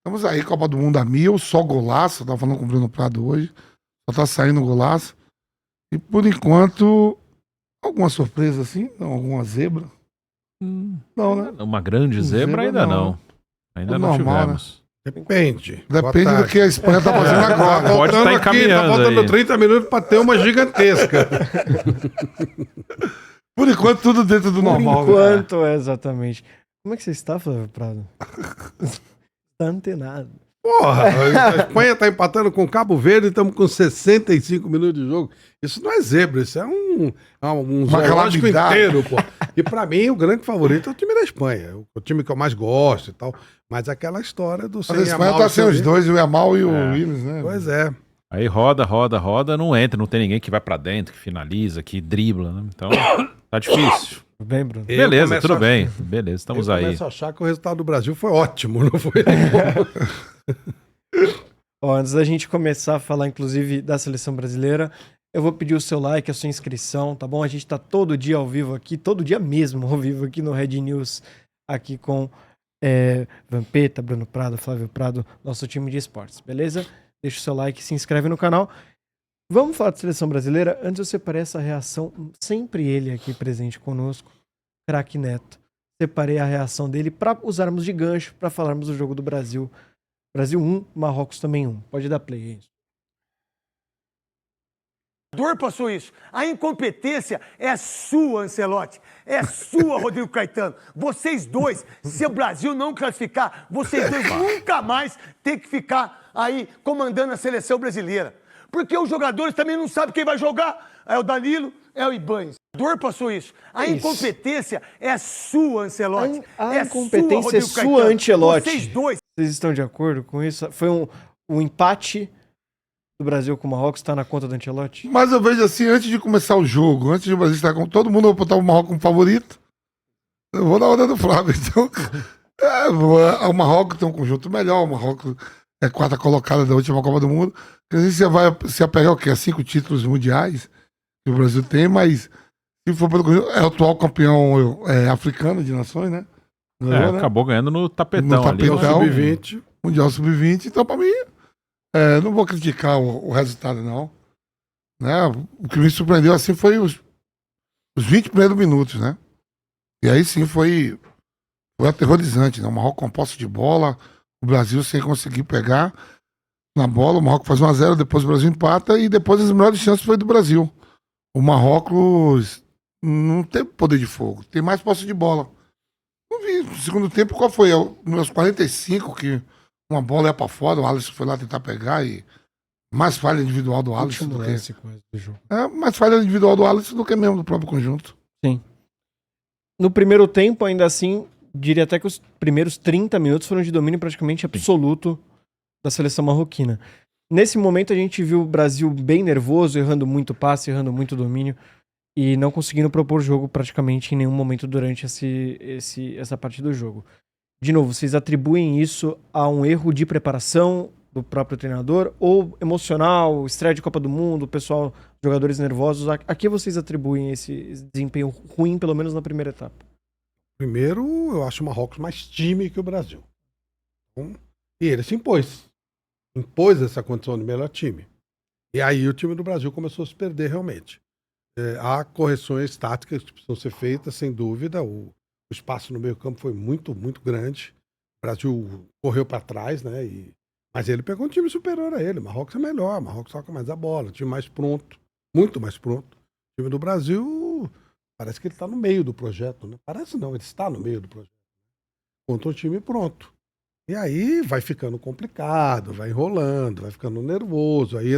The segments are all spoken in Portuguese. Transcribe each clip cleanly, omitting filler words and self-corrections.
Estamos aí, Copa do Mundo a mil, só golaço. Eu tava falando com o Bruno Prado hoje. Só tá saindo golaço. E por enquanto, alguma surpresa assim? Não, alguma zebra? Não, né? Uma grande zebra ainda não. Ainda não normal, tivemos. Depende. Depende do que a Espanha tá fazendo agora. Pode estar encaminhando Tá faltando aí. 30 minutos pra ter uma gigantesca. Por enquanto, tudo dentro do normal. Por enquanto, exatamente. Como é que você está, Flávio Prado? Tá antenado. Porra, a Espanha tá empatando com Cabo Verde e estamos com 65 minutos de jogo. Isso não é zebra, isso é um zoológico calamidade. inteiro, pô. E pra mim, o grande favorito é o time da Espanha. O time que eu mais gosto e tal. Mas aquela história do Mas a Espanha tá sem os dois, o Yamal e o Williams, né? Pois é. Aí roda, não entra, não tem ninguém que vai pra dentro, que finaliza, que dribla, né? Então, tá difícil. Tudo bem, Bruno? Beleza, tudo bem. Beleza, estamos Eu aí. começo a achar que o resultado do Brasil foi ótimo, não foi? Ó, antes da gente começar a falar, inclusive, da seleção brasileira, eu vou pedir o seu like, a sua inscrição, tá bom? A gente tá todo dia ao vivo aqui, todo dia mesmo ao vivo aqui no Red News, aqui com Vampeta, Bruno Prado, Flávio Prado, nosso time de esportes, beleza? Deixa o seu like, se inscreve no canal. Vamos falar de seleção brasileira. Antes eu separei essa reação, sempre ele aqui presente conosco, craque Neto. Separei a reação dele para usarmos de gancho para falarmos do jogo do Brasil. Brasil 1, Marrocos também 1. Pode dar play aí. Passou isso. A incompetência é sua, Ancelotti. É sua, Rodrigo Caetano. Vocês dois, se o Brasil não classificar, vocês dois nunca mais tem que ficar aí comandando a seleção brasileira. Porque os jogadores também não sabem quem vai jogar. É o Danilo, é o Ibanez. Passou isso. A incompetência é sua, Ancelotti. A é incompetência sua, é sua, Ancelotti. Vocês dois. Vocês estão de acordo com isso? Foi um empate do Brasil com o Marrocos, tá na conta do Ancelotti? Mas eu vejo assim, antes de começar o jogo, antes de o Brasil estar com todo mundo, vai botar o Marrocos como favorito. Eu vou na onda do Flávio. Então, o Marrocos tem um conjunto melhor, o Marrocos é quarta colocada da última Copa do Mundo. Quer dizer, você vai se apegar o quê? A 5 títulos mundiais que o Brasil tem, mas se for pelo conjunto, é o atual campeão africano de nações, né? Ganhou, né? Acabou ganhando no tapetão, No tapetão. ali. Sub-20. Mundial Sub-20, então pra mim, não vou criticar o resultado, não. Né? O que me surpreendeu assim foi os 20 primeiros minutos, né? E aí sim foi aterrorizante, né? O Marrocos com posse de bola, o Brasil sem conseguir pegar na bola, o Marrocos faz 1-0, depois o Brasil empata e depois as melhores chances foi do Brasil. O Marrocos não tem poder de fogo, tem mais posse de bola. Não vi, no segundo tempo, qual foi? Nos 45 que uma bola ia pra fora, o Alisson foi lá tentar pegar e mais falha individual do Alisson do que... jogo. Mais falha individual do Alisson do que mesmo do próprio conjunto. Sim. No primeiro tempo, ainda assim, diria até que os primeiros 30 minutos foram de domínio praticamente absoluto da seleção marroquina. Nesse momento a gente viu o Brasil bem nervoso, errando muito passe, errando muito domínio e não conseguindo propor jogo praticamente em nenhum momento durante essa parte do jogo. De novo, vocês atribuem isso a um erro de preparação do próprio treinador ou emocional, estreia de Copa do Mundo, pessoal, jogadores nervosos? A que vocês atribuem esse desempenho ruim, pelo menos na primeira etapa? Primeiro, eu acho o Marrocos mais time que o Brasil. E ele se impôs. Impôs essa condição de melhor time. E aí o time do Brasil começou a se perder realmente. Há correções táticas que precisam ser feitas, sem dúvida. O espaço no meio campo foi muito, muito grande. O Brasil correu para trás, né? Mas ele pegou um time superior a ele. O Marrocos é melhor, o Marrocos toca mais a bola, um time mais pronto, muito mais pronto. O time do Brasil parece que ele está no meio do projeto, né? Parece não, ele está no meio do projeto. Contra um time pronto. E aí vai ficando complicado, vai enrolando, vai ficando nervoso, aí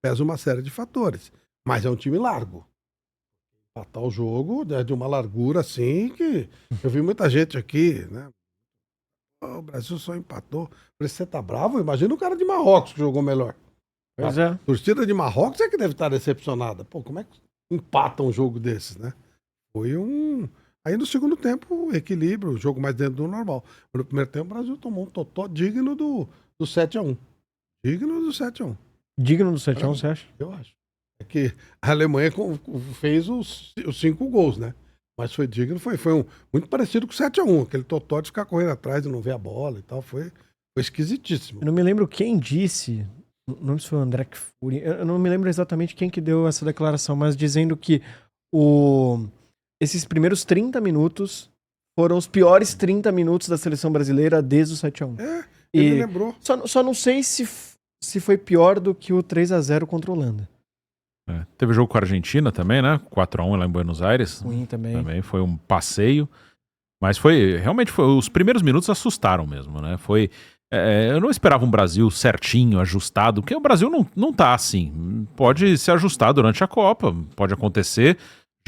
pesa uma série de fatores. Mas é um time largo. Empatar o jogo de uma largura assim que eu vi muita gente aqui, né? O Brasil só empatou. Você tá bravo? Imagina o cara de Marrocos que jogou melhor. Pois A torcida de Marrocos é que deve estar decepcionada. Pô, como é que empata um jogo desses, né? Foi um... Aí no segundo tempo, equilíbrio, o jogo mais dentro do normal. No primeiro tempo, o Brasil tomou um totó digno do 7-1. Digno do 7-1. Digno do 7-1, você acha? Eu acho. É que a Alemanha fez os 5 gols, né? Mas foi digno, foi muito parecido com o 7-1. Aquele totó de ficar correndo atrás e não ver a bola e tal. Foi Foi esquisitíssimo. Eu não me lembro quem disse, não sei se foi o André Kfouri, eu não me lembro exatamente quem que deu essa declaração, mas dizendo que esses primeiros 30 minutos foram os piores 30 minutos da seleção brasileira desde o 7-1. Ele lembrou. Só não sei se foi pior do que o 3-0 contra a Holanda. Teve jogo com a Argentina também, né? 4-1 lá em Buenos Aires. Ruim também. Também foi um passeio. Mas realmente os primeiros minutos assustaram mesmo, né? Eu não esperava um Brasil certinho, ajustado, porque o Brasil não tá assim. Pode se ajustar durante a Copa, pode acontecer.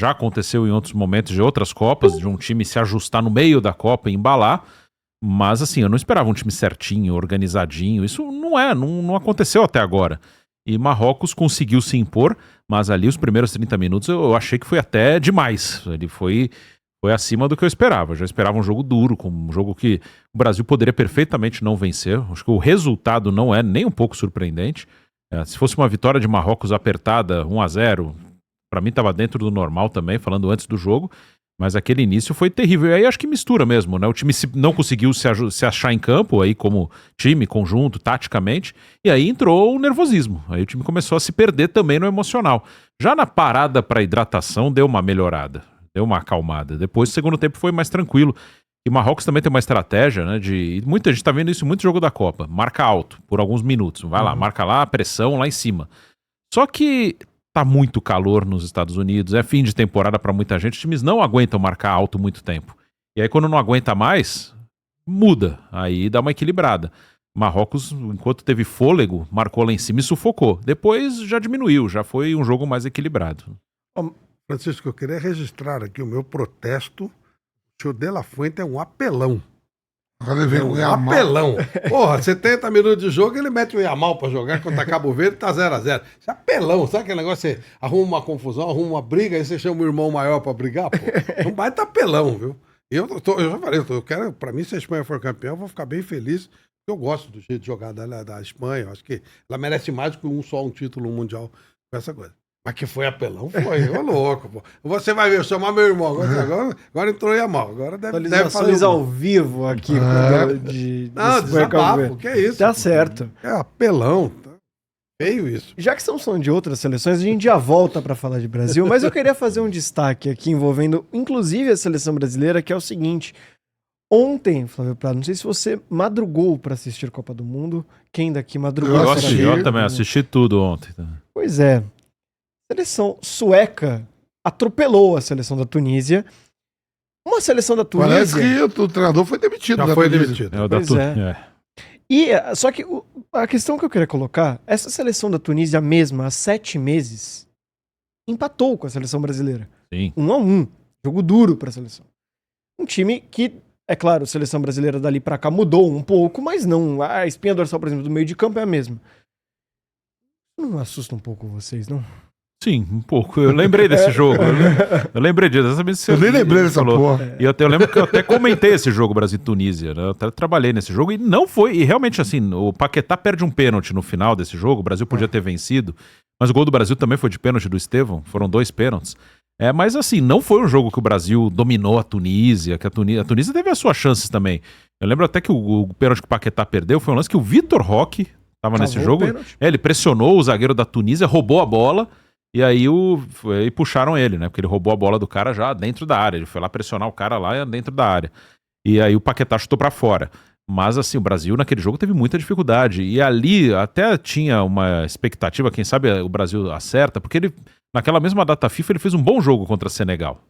Já aconteceu em outros momentos de outras Copas, de um time se ajustar no meio da Copa e embalar. Mas assim, eu não esperava um time certinho, organizadinho. Isso não aconteceu até agora. E Marrocos conseguiu se impor, mas ali os primeiros 30 minutos eu achei que foi até demais. Ele foi acima do que eu esperava. Eu já esperava um jogo duro, um jogo que o Brasil poderia perfeitamente não vencer. Acho que o resultado não é nem um pouco surpreendente. Se fosse uma vitória de Marrocos apertada, 1-0, para mim estava dentro do normal também, falando antes do jogo. Mas aquele início foi terrível. E aí acho que mistura mesmo, né? O time não conseguiu se achar em campo aí como time, conjunto, taticamente. E aí entrou o nervosismo. Aí o time começou a se perder também no emocional. Já na parada para hidratação deu uma melhorada, deu uma acalmada. Depois o segundo tempo foi mais tranquilo. E Marrocos também tem uma estratégia, né? Muita gente tá vendo isso em muito jogo da Copa. Marca alto por alguns minutos. Vai lá, marca lá, pressão lá em cima. Só que tá muito calor nos Estados Unidos, é fim de temporada para muita gente, os times não aguentam marcar alto muito tempo. E aí quando não aguenta mais, muda, aí dá uma equilibrada. Marrocos, enquanto teve fôlego, marcou lá em cima e sufocou. Depois já diminuiu, já foi um jogo mais equilibrado. Francisco, eu queria registrar aqui o meu protesto. O senhor De La Fuente é um apelão. Agora ele vem com o Yamal. Apelão. Porra, 70 minutos de jogo, ele mete o Yamal pra jogar contra Cabo Verde, tá 0-0. Isso é apelão, sabe aquele negócio? Você arruma uma confusão, arruma uma briga, aí você chama o irmão maior pra brigar, pô. É um baita apelão, viu? Eu já falei, eu quero, pra mim, se a Espanha for campeão, eu vou ficar bem feliz, porque eu gosto do jeito de jogar da Espanha, eu acho que ela merece mais do que um título mundial com essa coisa. Mas que foi apelão, foi. Ô louco, pô. Você vai ver, eu chamar meu irmão. Agora entrou Yamal. Agora deve fazer ao vivo aqui. Não, desabafo, que é isso? Tá certo. É apelão. Tá feio isso. Já que estamos falando de outras seleções, a gente já volta para falar de Brasil, mas eu queria fazer um destaque aqui envolvendo, inclusive, a seleção brasileira, que é o seguinte. Ontem, Flávio Prado, não sei se você madrugou para assistir a Copa do Mundo. Quem daqui madrugou? Eu também assisti tudo ontem. Pois é. A seleção sueca atropelou a seleção da Tunísia. Uma seleção da Tunísia... Parece que o treinador foi demitido. Já foi demitido. E só que a questão que eu queria colocar, essa seleção da Tunísia mesma, há 7 meses, empatou com a seleção brasileira. Sim. 1-1. Jogo duro para a seleção. Um time que, é claro, a seleção brasileira dali para cá mudou um pouco, mas não. A espinha dorsal, por exemplo, do meio de campo é a mesma. Não assusta um pouco vocês, não? Sim, um pouco. Eu lembrei desse jogo. Eu lembrei disso. Eu nem lembrei dessa porra. E eu lembro que eu até comentei esse jogo Brasil e Tunísia. Né? Eu até trabalhei nesse jogo e não foi. E realmente, assim, o Paquetá perde um pênalti no final desse jogo. O Brasil podia ter vencido. Mas o gol do Brasil também foi de pênalti do Estevão. Foram 2 pênaltis. Mas assim, não foi um jogo que o Brasil dominou a Tunísia. Que a Tunísia teve as suas chances também. Eu lembro até que o pênalti que o Paquetá perdeu foi um lance que o Vitor Roque estava nesse jogo. Ele pressionou o zagueiro da Tunísia, roubou a bola. E aí puxaram ele, né? Porque ele roubou a bola do cara já dentro da área. Ele foi lá pressionar o cara lá dentro da área. E aí o Paquetá chutou pra fora. Mas assim, o Brasil naquele jogo teve muita dificuldade. E ali até tinha uma expectativa, quem sabe o Brasil acerta, porque ele, naquela mesma data FIFA, ele fez um bom jogo contra Senegal.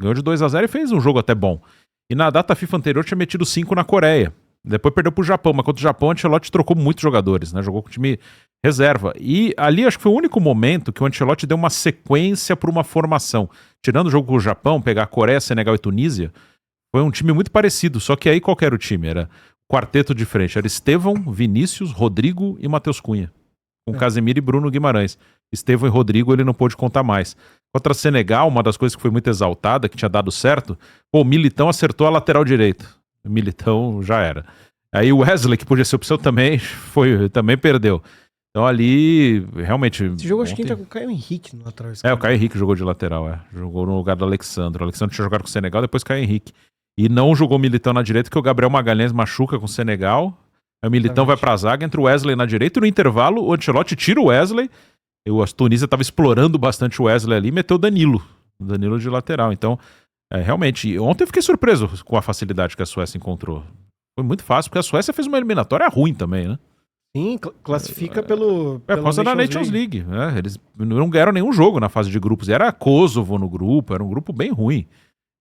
Ganhou de 2-0 e fez um jogo até bom. E na data FIFA anterior tinha metido 5 na Coreia. Depois perdeu pro Japão, mas contra o Japão o Ancelotti trocou muitos jogadores, né? Jogou com o time reserva. E ali acho que foi o único momento que o Ancelotti deu uma sequência para uma formação. Tirando o jogo com o Japão, pegar a Coreia, Senegal e Tunísia, foi um time muito parecido. Só que aí qual que era o time? Era quarteto de frente. Era Estevão, Vinícius, Rodrigo e Matheus Cunha. Com Casemiro e Bruno Guimarães. Estevão e Rodrigo ele não pôde contar mais. Contra Senegal, uma das coisas que foi muito exaltada, que tinha dado certo, o Militão acertou a lateral direita. O Militão já era. Aí o Wesley, que podia ser opção também, também perdeu. Então ali, realmente... Esse jogo acho que entra com o Caio Henrique no lateral esquerdo. O Caio Henrique jogou de lateral, Jogou no lugar do Alexandre. O Alexandre tinha jogado com o Senegal, depois Caio Henrique. E não jogou Militão na direita, porque o Gabriel Magalhães machuca com o Senegal. Aí o Militão vai pra zaga, entra o Wesley na direita, e no intervalo o Ancelotti tira o Wesley. A Tunísia tava explorando bastante o Wesley ali, meteu o Danilo de lateral. Então, realmente, ontem eu fiquei surpreso com a facilidade que a Suécia encontrou. Foi muito fácil, porque a Suécia fez uma eliminatória ruim também, né? Sim, classifica pelo. Por causa da Nations League. Né? Eles não ganharam nenhum jogo na fase de grupos. Era Kosovo no grupo, era um grupo bem ruim.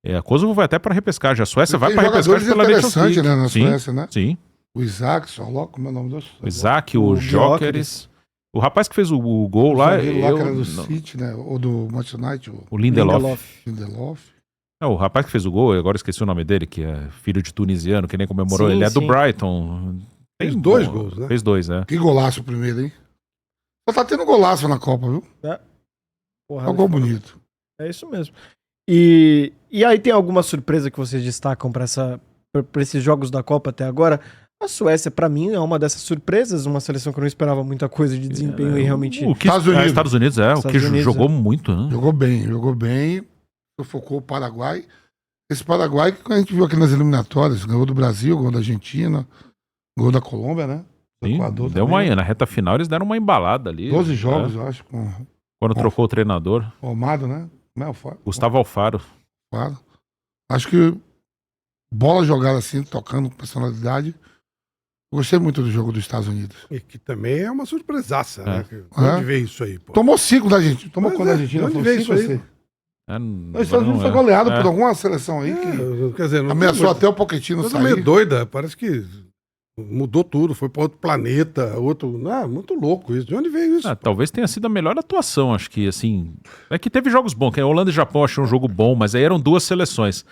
A Kosovo vai até pra repescagem. A Suécia vai pra repescagem pela Nations League. Né, na Suécia, né? Sim. O Isaac, como é o nome do... O Isaac, o Gyökeres. O rapaz que fez o gol lá... que era do City, né? Ou do Manchester United. O Lindelof. O rapaz que fez o gol, agora esqueci o nome dele, que é filho de tunisiano, que nem comemorou. Ele é do Brighton. Fez 2 gols, né? Fez 2, Que golaço o primeiro, hein? Só tá tendo golaço na Copa, viu? Porra, é um gol bonito. É isso mesmo. E aí tem alguma surpresa que vocês destacam pra esses jogos da Copa até agora? A Suécia, pra mim, é uma dessas surpresas, uma seleção que eu não esperava muita coisa de desempenho e realmente... Estados Unidos, o que jogou muito, né? Jogou bem, sufocou o Paraguai. Esse Paraguai que a gente viu aqui nas eliminatórias, ganhou do Brasil, ganhou da Argentina, ganhou da Colômbia, né? Do Sim, Equador deu também. Na reta final eles deram uma embalada ali. 12 jogos, eu acho, quando trocou o treinador. O Almado, né? Gustavo Alfaro. Acho que bola jogada assim, tocando com personalidade. Gostei muito do jogo dos Estados Unidos. E que também é uma surpresaça, né? Onde veio isso aí, pô? Tomou 5 da Argentina. Tomou quando a Argentina? Onde veio isso aí? Os Estados Unidos foi goleado por alguma seleção aí que quer dizer, ameaçou até o Pochettino sair. meio doida, parece que mudou tudo, foi para outro planeta, muito louco isso. De onde veio isso? Talvez tenha sido a melhor atuação, acho que, assim... É que teve jogos bons, que a Holanda e Japão achei um jogo bom, mas aí eram 2 seleções.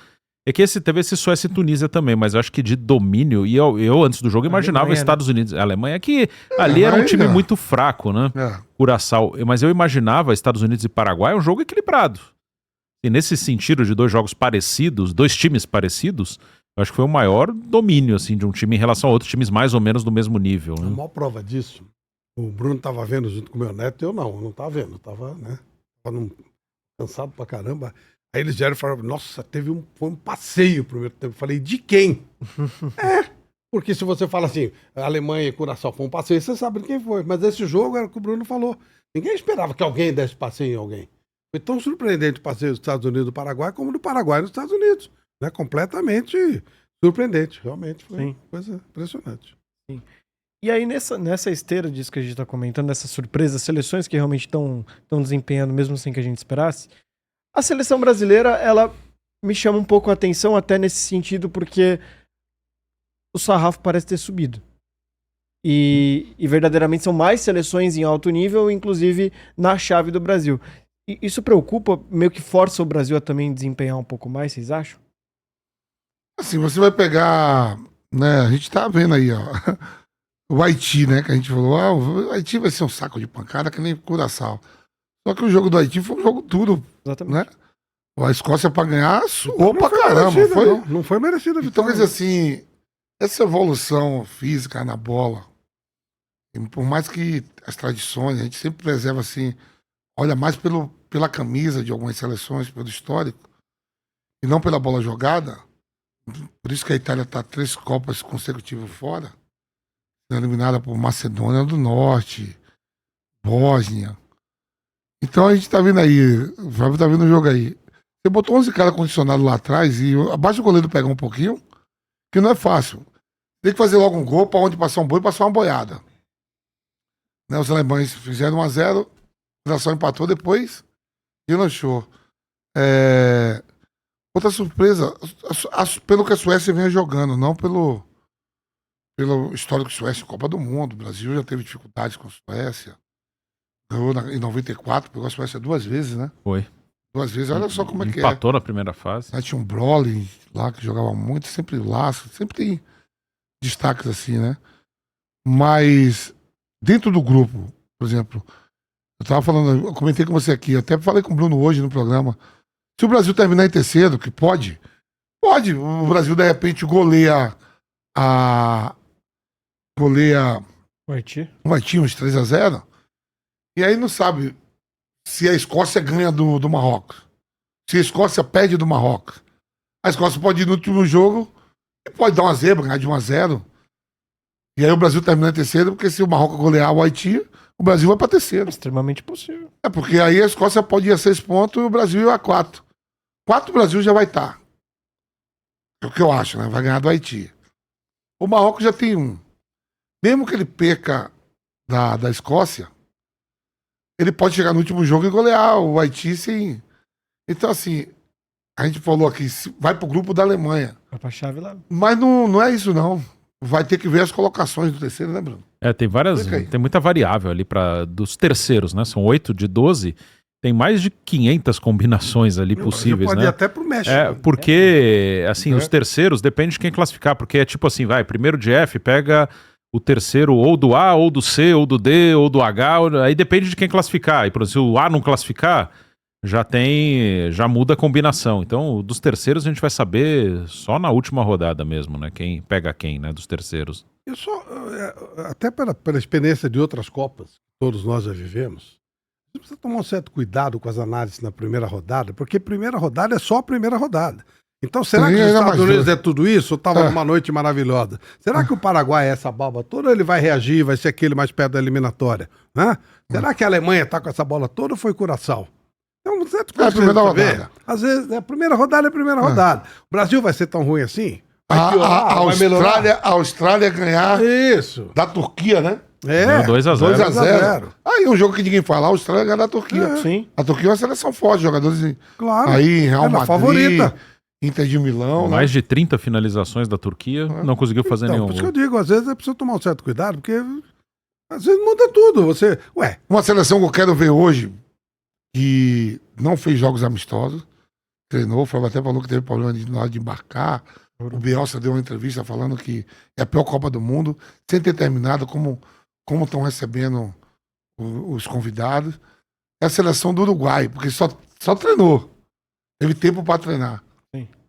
É que teve esse Suécia e Tunísia também, mas eu acho que de domínio, e eu antes do jogo imaginava Alemanha, Estados Unidos, a Alemanha, que ali era um time muito fraco, né? Curaçao, mas eu imaginava Estados Unidos e Paraguai um jogo equilibrado. E nesse sentido de 2 jogos parecidos, 2 times parecidos, eu acho que foi o maior domínio, assim, de um time em relação a outros times mais ou menos do mesmo nível. Né? A maior prova disso, o Bruno tava vendo junto com o meu neto, eu não tava vendo, tava cansado pra caramba. Aí eles vieram e falaram, nossa, foi um passeio o primeiro tempo. Eu falei, de quem? Porque se você fala assim, Alemanha e Curaçao foi um passeio, você sabe de quem foi. Mas esse jogo era o que o Bruno falou. Ninguém esperava que alguém desse passeio em alguém. Foi tão surpreendente o passeio dos Estados Unidos e do Paraguai, como do Paraguai nos Estados Unidos. Né? Completamente surpreendente. Realmente foi uma coisa impressionante. Sim. E aí, nessa esteira disso que a gente está comentando, dessas surpresas, seleções que realmente estão desempenhando mesmo sem que a gente esperasse, a seleção brasileira, ela me chama um pouco a atenção até nesse sentido, porque o sarrafo parece ter subido. E verdadeiramente são mais seleções em alto nível, inclusive na chave do Brasil. E isso preocupa, meio que força o Brasil a também desempenhar um pouco mais, vocês acham? Assim, você vai pegar, né, a gente tá vendo aí, ó, o Haiti, né, que a gente falou, o Haiti vai ser um saco de pancada que nem Curaçao. Só que o jogo do Haiti foi um jogo duro. Exatamente. Né? A Escócia pra ganhar suou pra caramba. Não foi merecida a Então, vitória. quer dizer assim, essa evolução física na bola, por mais que as tradições, a gente sempre preserva assim, olha mais pela camisa de algumas seleções, pelo histórico, e não pela bola jogada. Por isso que a Itália tá 3 Copas consecutivas fora, sendo eliminada por Macedônia do Norte, Bósnia. Então a gente tá vendo aí, o Fábio tá vendo o jogo aí. Você botou 11 caras condicionados lá atrás e abaixo do goleiro pegar um pouquinho, que não é fácil. Tem que fazer logo um gol pra onde passar um boi e passar uma boiada. Né, os alemães fizeram 1-0, a nação empatou depois e lanchou. Outra surpresa, pelo que a Suécia vem jogando, não pelo histórico Suécia, Copa do Mundo. O Brasil já teve dificuldades com a Suécia. Ganhou em 94, pegou a Suécia 2 vezes, né? Foi. 2 vezes, olha só como é que é. Empatou na primeira fase. Tinha um Broly lá que jogava muito, sempre laço, sempre tem destaques assim, né? Mas dentro do grupo, por exemplo, eu comentei com você aqui, até falei com o Bruno hoje no programa. Se o Brasil terminar em terceiro, que pode, o Brasil de repente goleia O Haiti? uns 3-0. E aí não sabe se a Escócia ganha do Marrocos. Se a Escócia perde do Marrocos. A Escócia pode ir no último jogo e pode dar uma zebra, ganhar de 1-0. E aí o Brasil termina em terceiro, porque se o Marrocos golear o Haiti, o Brasil vai pra terceiro. Extremamente possível. É porque aí a Escócia pode ir a 6 pontos e o Brasil ir a 4. 4 o Brasil já vai estar. É o que eu acho, né? Vai ganhar do Haiti. O Marrocos já tem 1. Mesmo que ele perca da Escócia, ele pode chegar no último jogo e golear o Haiti sem. Então, assim, a gente falou aqui, vai pro grupo da Alemanha. Vai pra chave lá. Mas não é isso, não. Vai ter que ver as colocações do terceiro, né, Bruno? Tem várias. Explica aí. Tem muita variável ali dos terceiros, né? São 8 de 12. Tem mais de 500 combinações ali possíveis, pode né? ir até pro México. Porque, assim, É. os terceiros depende de quem classificar, porque é tipo assim, vai, primeiro de F, pega o terceiro ou do A, ou do C, ou do D, ou do H, aí depende de quem classificar. E, por exemplo, se o A não classificar, já muda a combinação. Então, dos terceiros a gente vai saber só na última rodada mesmo, né? Quem pega quem, né? Dos terceiros. Eu só, até pela experiência de outras Copas, que todos nós já vivemos, você precisa tomar um certo cuidado com as análises na primeira rodada, porque primeira rodada é só a primeira rodada. Então, será que os ainda Estados mais Unidos dois. é tudo isso? Ou estava numa noite maravilhosa? Será que o Paraguai é essa baba toda ou ele vai reagir, vai ser aquele mais perto da eliminatória? Né? Será que a Alemanha está com essa bola toda ou foi Curaçao? Então, um certo É a primeira você vê. rodada. Às vezes, a primeira rodada é a primeira rodada. O Brasil vai ser tão ruim assim? Vai A piorar, vai melhorar? Austrália ganhar Isso. da Turquia, né? É. 2-0. 2-0. Aí um jogo que ninguém fala, a Austrália ganha da Turquia. Sim. A Turquia é uma seleção forte, jogadores Claro. aí, Real Era a Madrid, favorita. Inter de Milão, né? Mais de 30 finalizações da Turquia, não conseguiu fazer Então, nenhum. por isso que eu digo, às vezes é preciso tomar um certo cuidado, porque às vezes muda tudo. Você, Uma seleção que eu quero ver hoje, que não fez jogos amistosos, treinou, até falou que teve problema na hora de embarcar. O Bielsa deu uma entrevista falando que é a pior Copa do Mundo, sem ter terminado, como estão recebendo os convidados. É a seleção do Uruguai, porque só treinou. Teve tempo para treinar. Sim.